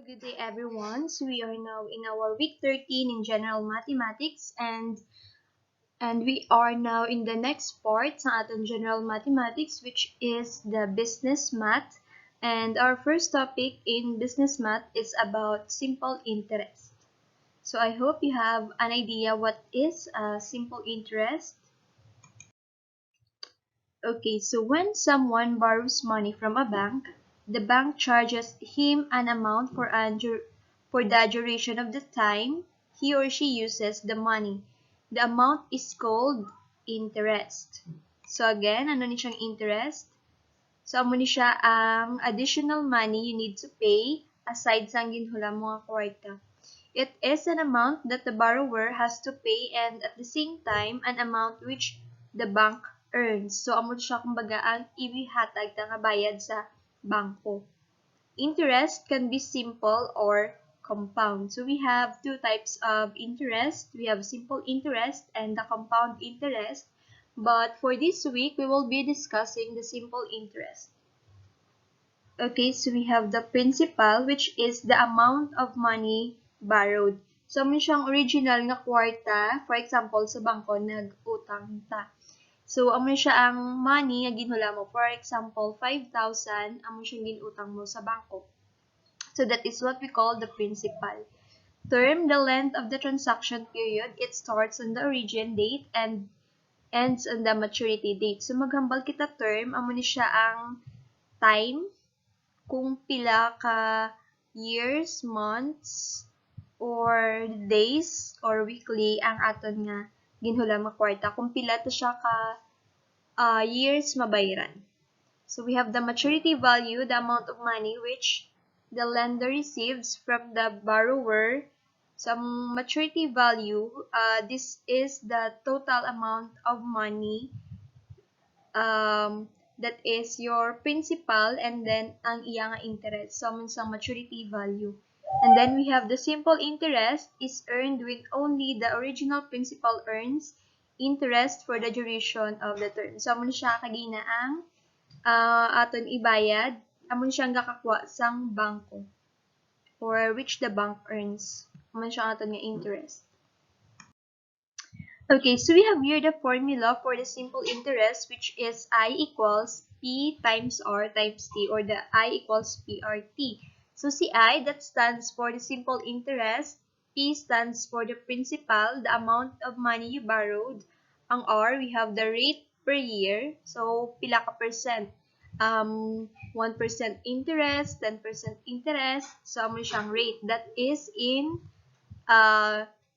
good day everyone. So we are now in our week 13 in general mathematics and we are now in the next part sa ating general mathematics, which is the business math. And our first topic in business math is about simple interest. So I hope you have an idea what is simple interest. Okay, so when someone borrows money from a bank, the bank charges him an amount for the duration of the time he or she uses the money. The amount is called interest. So again, ano ni siyang interest? So amo ni siya ang additional money you need to pay aside sa ginhulam mo nga kwarta. It is an amount that the borrower has to pay and at the same time an amount which the bank earns. So amo siya kumbaga ang ibihatag nga bayad sa bangko. Interest can be simple or compound. So we have two types of interest. We have simple interest and the compound interest. But for this week, we will be discussing the simple interest. Okay, so we have the principal, which is the amount of money borrowed. So, may siyang original nga kwarta, for example, sa bangko, nag-utang ta. So, amo siya ang money nga ginhula mo. For example, 5,000, amo siyang ginutang mo sa bangko. So, that is what we call the principal. Term, the length of the transaction period. It starts on the origin date and ends on the maturity date. So, maghambal kita term, amo ni siya ang time, kung pila ka years, months, or days, or weekly ang aton nga ginhulam nga kwarta. Kung pila to siya ka years mabayaran. So, we have the maturity value, the amount of money which the lender receives from the borrower. Some maturity value, this is the total amount of money that is your principal and then ang iya nga interest. So, sa maturity value. And then we have the simple interest is earned when only the original principal earns interest for the duration of the term. So, amon siya kagina ang aton ibayad, amon siyang gakakwa sang bangko or which the bank earns. Amon siya aton nga interest. Okay, so we have here the formula for the simple interest, which is I equals P times R times T, or the I equals PRT. So si I, that stands for the simple interest. P stands for the principal, the amount of money you borrowed. Ang R, we have the rate per year. So, pila ka percent? 1% interest, 10% interest. So, amo siyang rate. That is in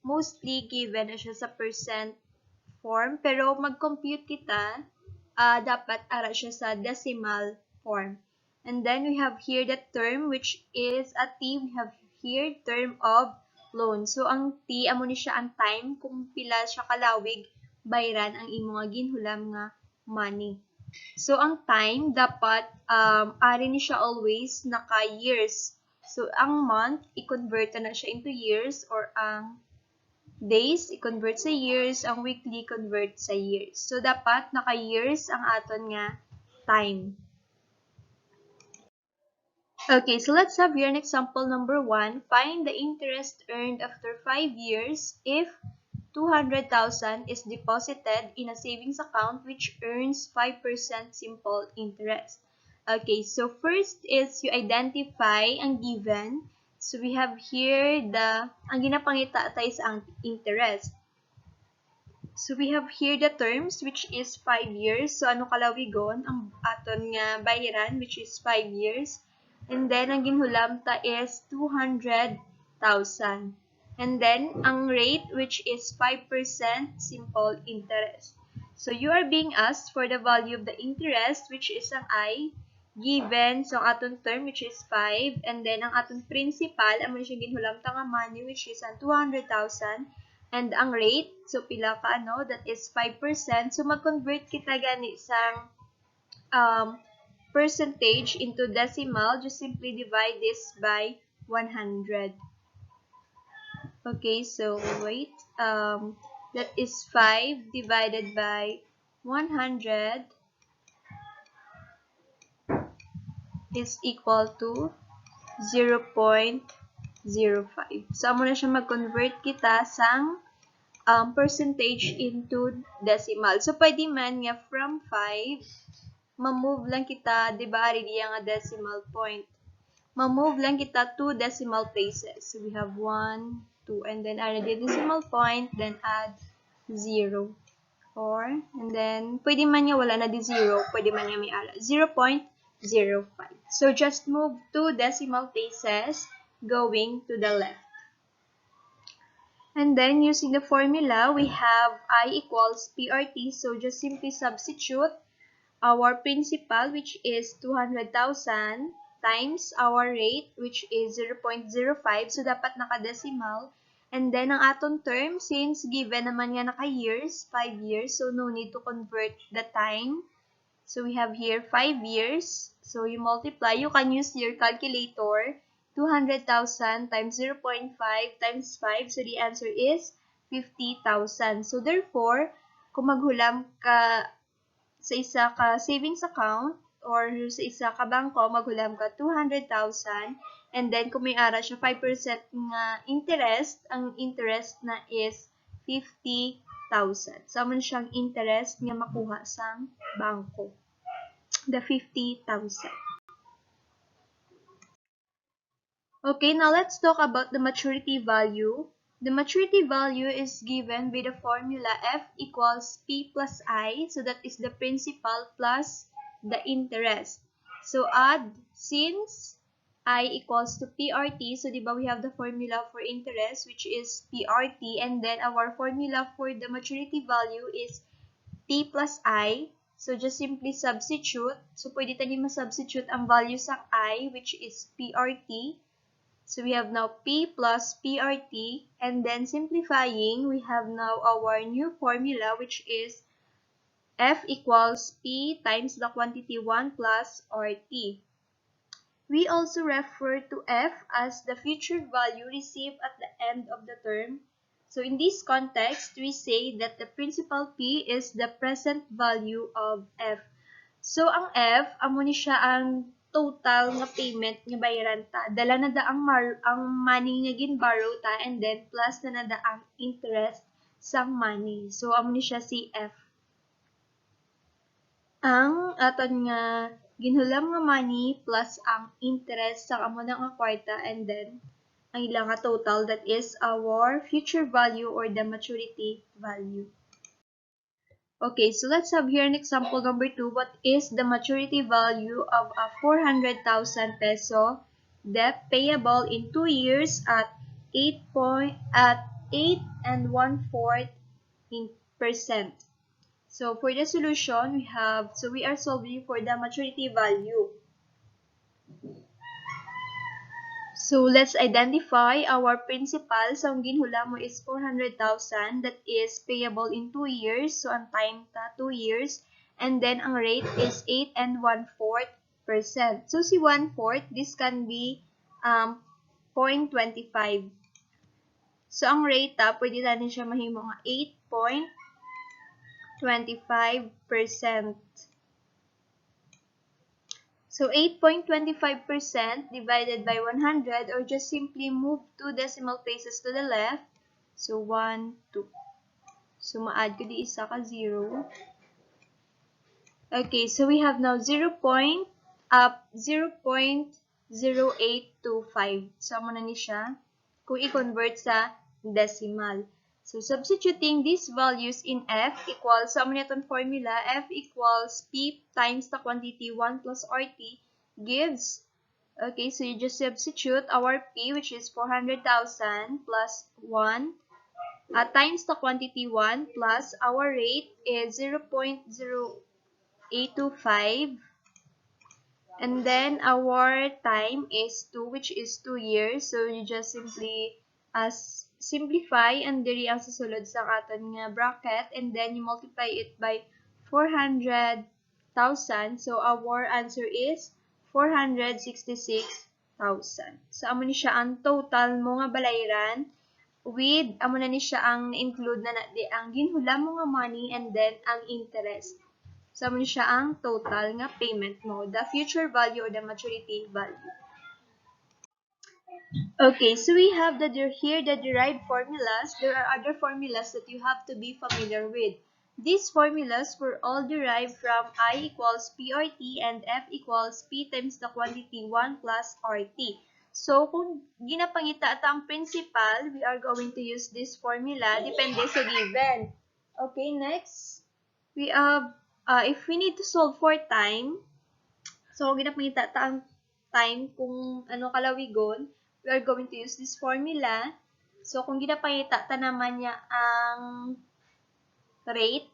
mostly given na siya sa percent form, pero mag-compute kita, dapat ara siya sa decimal form. And then we have here the term which is a T. We have here term of loan. So ang T, amo ni siya ang time kung pila siya kalawig bayran ang imo nga ginhulam nga money. So ang time dapat ari ni siya always naka years. So ang month i-convert na siya into years, or ang days, i-convert sa years, ang weekly, convert sa years. So, dapat naka-years ang aton nga time. Okay, so let's have here an example number 1. Find the interest earned after 5 years if 200,000 is deposited in a savings account which earns 5% simple interest. Okay, so first is you identify ang given. So, we have here ang ginapangita tayo sa ang interest. So, we have here the terms, which is 5 years. So, ano kalawigon? Ang aton nga bayaran, which is 5 years. And then, ang ginhulam ta is 200,000. And then, ang rate, which is 5% simple interest. So, you are being asked for the value of the interest, which is ang I, given, so ang aton term which is 5, and then ang aton principal, amon siya ginhulam ta nga money which is ang 200,000, and ang rate, so pila ka that is 5%. So mag-convert kita gani sa percentage into decimal. Just simply divide this by 100. Okay, so wait, that is 5 divided by 100 is equal to 0.05. So, amo na siya mag-convert kita sang percentage into decimal. So, pwede man nga from 5, ma-move lang kita, di ba, ari nga decimal point. Ma-move lang kita 2 decimal places. So, we have 1, 2, and then add the decimal point, then add 0. And then, pwede man nga wala na di 0, pwede man nga may ala. 0.05. So, just move 2 decimal places going to the left. And then, using the formula, we have I equals PRT. So, just simply substitute our principal, which is 200,000, times our rate, which is 0.05. So, dapat naka-decimal. And then, ang aton term, since given naman nga naka-years, 5 years, so no need to convert the time. So, we have here 5 years. So, you multiply. You can use your calculator. 200,000 times 0.5 times 5. So, the answer is 50,000. So, therefore, kung maghulam ka sa isa ka savings account or sa isa ka bangko, maghulam ka 200,000 and then kung may ara siya 5% nga interest, ang interest na is 50,000. So, man siyang interest nga makuha sa bangko. The 50,000. Okay, now let's talk about the maturity value. The maturity value is given by the formula F equals P plus I. So that is the principal plus the interest. So add, since I equals to PRT, so diba we have the formula for interest, which is PRT, and then our formula for the maturity value is P plus I. So just simply substitute. So pwede tayo ma-substitute ang value sa I, which is PRT. So we have now P plus PRT, and then simplifying, we have now our new formula, which is F equals P times the quantity 1 plus RT. We also refer to F as the future value received at the end of the term. So in this context, we say that the principal P is the present value of F. So ang F, amo ni siya ang total nga payment nga bayaran ta. Dala na da ang money nga gin-borrow ta, and then plus na da ang interest sang money. So amo ni siya si F. Ang aton nga ginhulam nga money plus ang interest sa amo na nga kwarta, and then ang ilang nga total, that is our future value or the maturity value. Okay, so let's have here an example number 2. What is the maturity value of a 400,000 peso debt payable in 2 years at 8 and 1/4%? So for the solution, we are solving for the maturity value. So let's identify our principal. So ang ginhula mo is 400,000, that is payable in 2 years. So ang time ta 2 years, and then ang rate is 8 and 1/4%. So si 1/4, this can be 0.25. So ang rate pwede natin siya mahimo nga 8.25%. So 8.25% divided by 100, or just simply move 2 decimal places to the left. So 1, 2. So ma-add ko di isa ka 0. Okay, so we have now 0.0825. So amo na ni siya kung i-convert sa decimal. So, substituting these values in F equals, sa amo nitong formula, F equals P times the quantity 1 plus RT gives, okay, so you just substitute our P, which is 400,000 plus 1, times the quantity 1 plus our rate is 0.0825, and then our time is 2, which is 2 years. So, you just simply simplify and diri ang susulod sa aton nga bracket, and then you multiply it by 400,000. So our answer is 466,000. So amo ni siya ang total mo nga balayran with amo na ni siya ang include na di ang ginhulam mo nga money and then ang interest. So amo ni siya ang total nga payment mo, the future value or the maturity value. Okay, so we have here the derived formulas. There are other formulas that you have to be familiar with. These formulas were all derived from I equals P RT and F equals P times the quantity 1 plus RT. So, kung ginapangita ata ang principal, we are going to use this formula depende sa given. Okay, next. We have, if we need to solve for time, so ginapangita ata ang time kung ano kalawigon, we are going to use this formula. So, kung ginapangita ta naman niya ang rate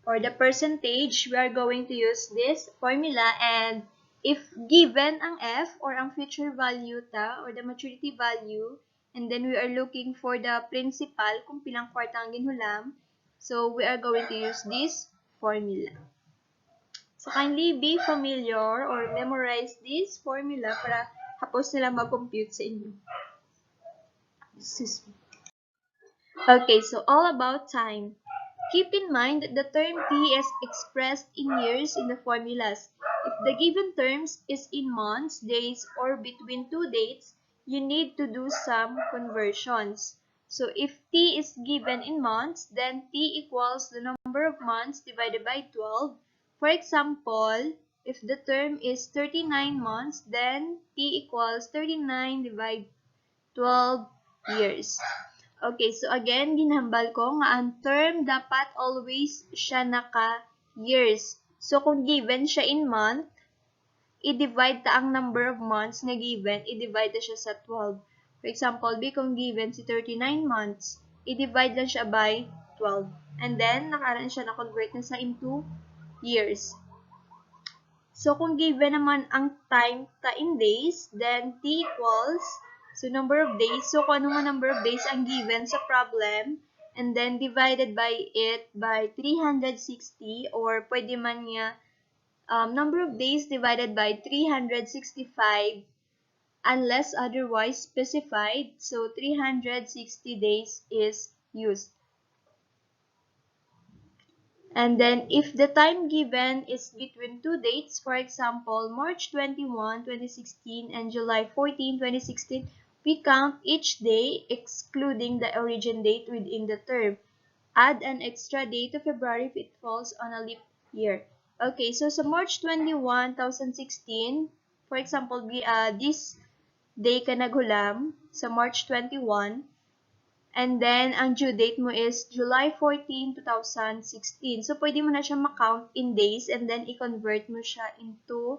or the percentage, we are going to use this formula. And if given ang F or ang future value ta or the maturity value, and then we are looking for the principal kung pilang kwarta ang ginhulam, so we are going to use this formula. So kindly be familiar or memorize this formula para hapos nila mag-compute sa inyo. Excuse me. Okay, so all about time. Keep in mind that the term T is expressed in years in the formulas. If the given terms is in months, days, or between two dates, you need to do some conversions. So if T is given in months, then T equals the number of months divided by 12. For example, if the term is 39 months, then T equals 39 divided 12 years. Okay, so again, ginhambal ko nga ang term dapat always siya naka-years. So, kung given siya in month, i-divide ta ang number of months na given, i-divide ta siya sa 12. For example, kung given si 39 months, i-divide lang siya by 12. And then, nakaran siya na-convert na sa into years. So, kung given naman ang time ta in days, then T equals, so number of days, so kung ano number of days ang given sa problem, and then divided by it by 360, or pwede man niya, number of days divided by 365, unless otherwise specified, so 360 days is used. And then, if the time given is between two dates, for example, March 21, 2016 and July 14, 2016, we count each day excluding the origin date within the term. Add an extra day to February if it falls on a leap year. Okay, so sa March 21, 2016, for example, this day ka naghulam sa March 21, and then, ang due date mo is July 14, 2016. So, pwede mo na siya ma-count in days and then i-convert mo siya into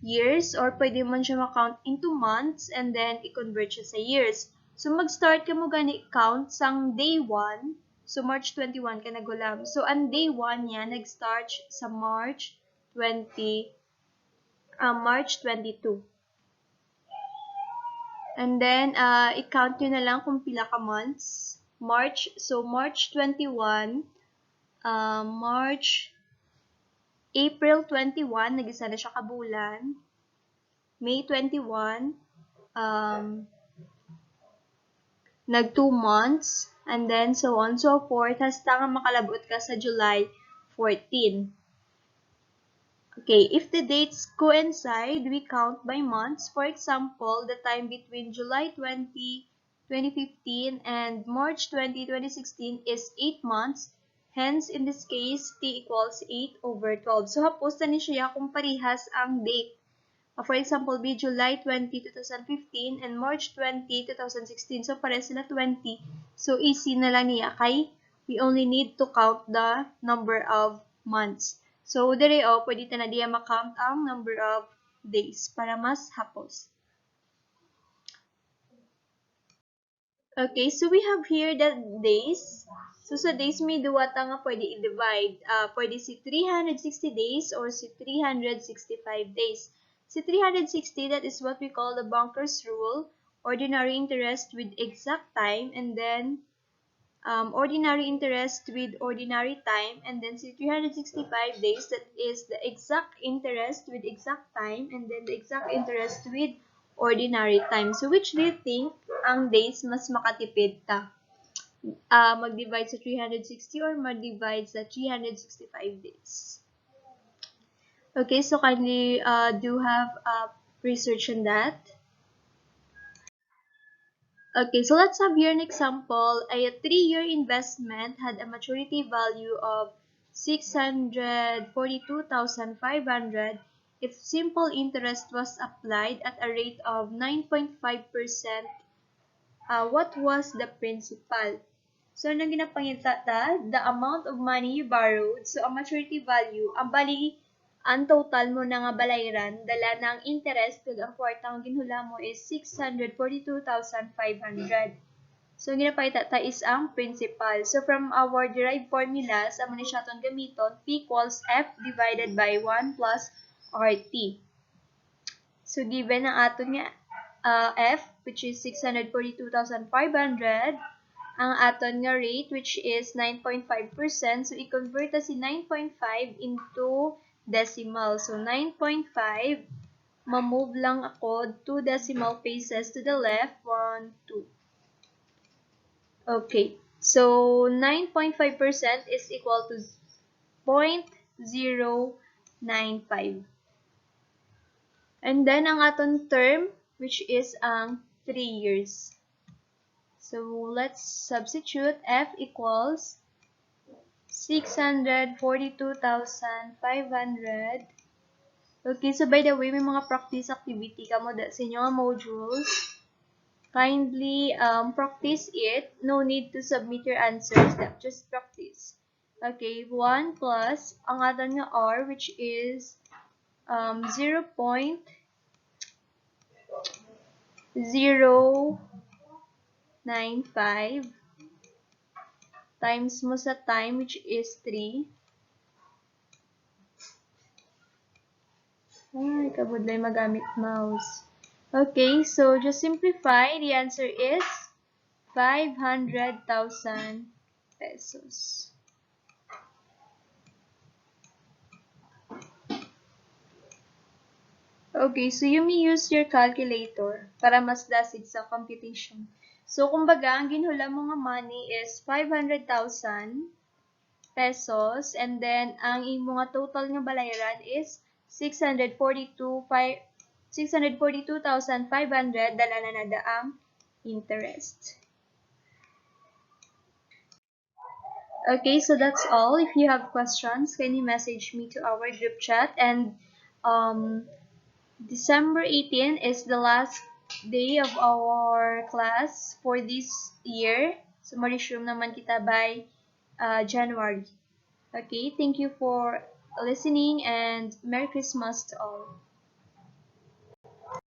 years, or pwede mo siya ma-count into months and then i-convert siya sa years. So, mag-start ka mo gani count sang day 1. So, March 21 ka nagulam. So, ang day 1 niya nag-start sa March 22. And then, i-count nyo na lang kung pila ka months. March, so March 21, April 21, nag-isa na siya kabulan. May 21, nag 2 months. And then, so on so forth, hasta nga makalabot ka sa July 14. Okay, if the dates coincide, we count by months. For example, the time between July 20, 2015 and March 20, 2016 is 8 months. Hence, in this case, T equals 8 over 12. So, hapos na ni siya kung parihas ang date. For example, be July 20, 2015 and March 20, 2016. So, pareha sila 20. So, easy na lang niya kay we only need to count the number of months. So, dire pwede ta na diya ma-count ang number of days para mas hapos. Okay, so we have here the days. So, sa days may duwa ta nga pwede i-divide. Pwede si 360 days or si 365 days. Si 360, that is what we call the Bunker's rule, ordinary interest with exact time, and then ordinary interest with ordinary time, and then 365 days, that is the exact interest with exact time, and then the exact interest with ordinary time. So, which do you think ang days mas makatipid ta? Mag-divide sa 360 or mag-divide sa 365 days? Okay, so kindly do have research on that. Okay, so let's have here an example. A 3-year investment had a maturity value of 642,500 if simple interest was applied at a rate of 9.5%. What was the principal? So, nang ginapangita the amount of money you borrowed, so ang maturity value, ang bali, ang total mo na nga balayran, dala ng interest, kag ang kwarta ang ginhula mo is 642,500. So, ang ginapangita is ang principal. So, from our derived formulas, amo ni siya itong gamiton, P equals F divided by 1 plus RT. So, given ang aton nga F, which is 642,500, ang aton nga rate, which is 9.5%. So, i-convert na si 9.5 into decimal. So, 9.5, ma-move lang ako 2 decimal places to the left, 1, 2. Okay, so 9.5% is equal to 0.095. And then, ang aton term, which is ang 3 years. So, let's substitute F equals 642,500. Okay, so by the way, may mga practice activity ka mo sa inyo nga modules. Kindly practice it. No need to submit your answers. Just practice. Okay, 1 plus ang aton nga R, which is 0.095 times mo sa time, which is 3. Ay, kabudlay magamit mouse. Okay, so just simplify. The answer is 500,000 pesos. Okay, so you may use your calculator para mas dasid sa computation. So, kumbaga, ang ginhula mo nga money is 500,000 pesos, and then ang imo nga total nga balayran is 642,500, dala na nada ang interest. Okay, so that's all. If you have questions, kindly message me to our group chat. And December 18 is the last day of our class for this year. So, ma-resume naman kita by January. Okay, thank you for listening and Merry Christmas to all.